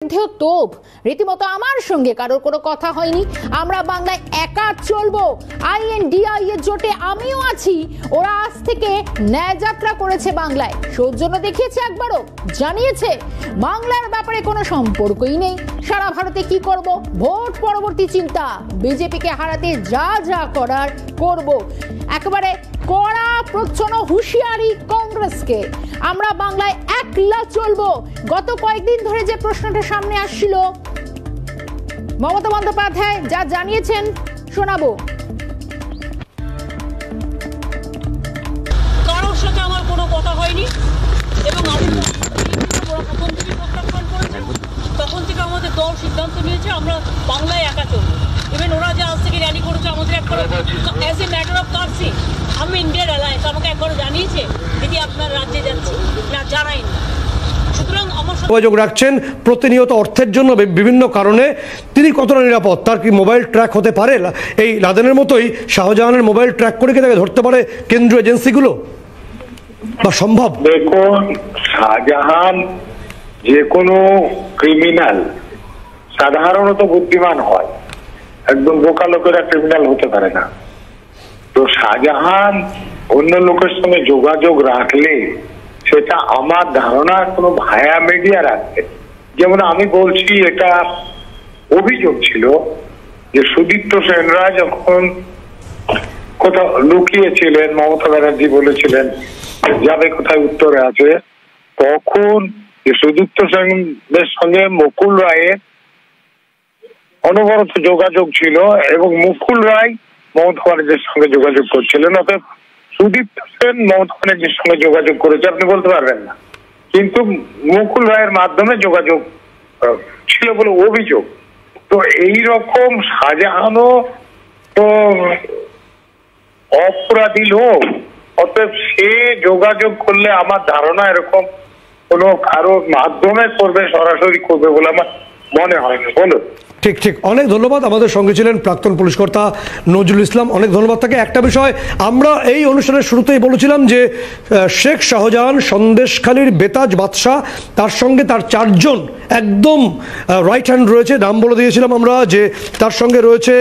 তোপ রীতিমতো আমার সঙ্গে কারোর কোনো কথা হয়নি। আমরা বাংলায় একা চলবো, INDI এর জোটে আমিও আছি। ওরা আজ থেকে ন্যায় যাত্রা করেছে বাংলায়, সৌজন্য দেখিয়েছে, একবারও জানিয়েছে বাংলার ব্যাপারে কোনো সম্পর্কই নেই। সারা ভারতে কি করব, ভোট পরবর্তী চিন্তা, বিজেপিকে হারাতে যা যা করার করব। একেবারে কড়া প্রচ্ছন্ন হুঁশিয়ারি কংগ্রেসকে, আমরা বাংলায় একলা চলবো। গত কয়েকদিন ধরে যে প্রশ্নটা সামনে আসছিল, মমতা বন্দ্যোপাধ্যায় যা জানিয়েছেন শোনাবো। কারোর সাথে আমার কোনো কথা হয়নি এবং আমি প্রথম থেকে প্রত্যাখ্যান করেছি। তখন থেকে আমাদের দল সিদ্ধান্ত নিয়েছে আমরা বাংলায় একা চলবো। ইভেন ওরা যে আজ থেকে র্যালি করেছে আমাদের একবার অ্যাজ এ ম্যাটার অফ কার্সি, আমি ইন্ডিয়ার অ্যালায়েন্স আমাকে একবার জানিয়েছে দিদি আপনার রাজ্যে যাচ্ছি না, জানাই না। যোগাযোগ রাখছেন প্রতিনিয়ত অর্থের জন্য বিভিন্ন কারণে, তিনি কতটা নিরাপদ? তার কি মোবাইল ট্র্যাক হতে পারে? এই লাদেনের মতোই শাহজাহানের মোবাইল ট্র্যাক করে কি তাকে ধরতে পারে কেন্দ্রীয় এজেন্সিগুলো, বা সম্ভব? দেখুন, শাহজাহান যে কোনো ক্রিমিনাল সাধারণত বুদ্ধিমান হয়, একদম বোকা লোকেরা ক্রিমিনাল হতে পারে না। তো শাহজাহান অন্য লোকের সঙ্গে যোগাযোগ রাখলে সেটা আমার ধারণা কোনো ভায়া মিডিয়া রাখবে। যেমন আমি বলছি, এটা অভিযোগ ছিল যে সুদীপ্ত সেনরা যখন কোথাও লুকিয়েছিলেন, মমতা ব্যানার্জি বলেছিলেন যাবে কোথায় উত্তরে আছে, তখন সুদীপ্ত সেনের সঙ্গে মুকুল রায়ের অনবরত যোগাযোগ ছিল এবং মুকুল রায় মমতা ব্যানার্জির সঙ্গে যোগাযোগ করছিলেন। অতএব সুদীপ্ত সেন মমতা ব্যানার্জির সঙ্গে যোগাযোগ করেছে আপনি বলতে পারবেন না, কিন্তু মুকুল রায়ের মাধ্যমে যোগাযোগ ছিল বলে অভিযোগ। তো এইরকম শাহজাহানও তো অপরাধী লোক, অতএব সে যোগাযোগ করলে আমার ধারণা এরকম কোনো কারো মাধ্যমে করবে, সরাসরি করবে বলে আমার মনে হয় না। বলো। ঠিক ঠিক, অনেক ধন্যবাদ। আমাদের সঙ্গে ছিলেন প্রাক্তন পুলিশ কর্তা নজরুল ইসলাম, অনেক ধন্যবাদ তাকে। একটা বিষয় আমরা এই অনুষ্ঠানের শুরুতেই বলেছিলাম যে শেখ শাহজাহান সন্দেশখালীর বেতাজ বাদশাহ, তার সঙ্গে তার 4 জন একদম রাইট হ্যান্ড রয়েছে, নাম বলে দিয়েছিলাম আমরা যে তার সঙ্গে রয়েছে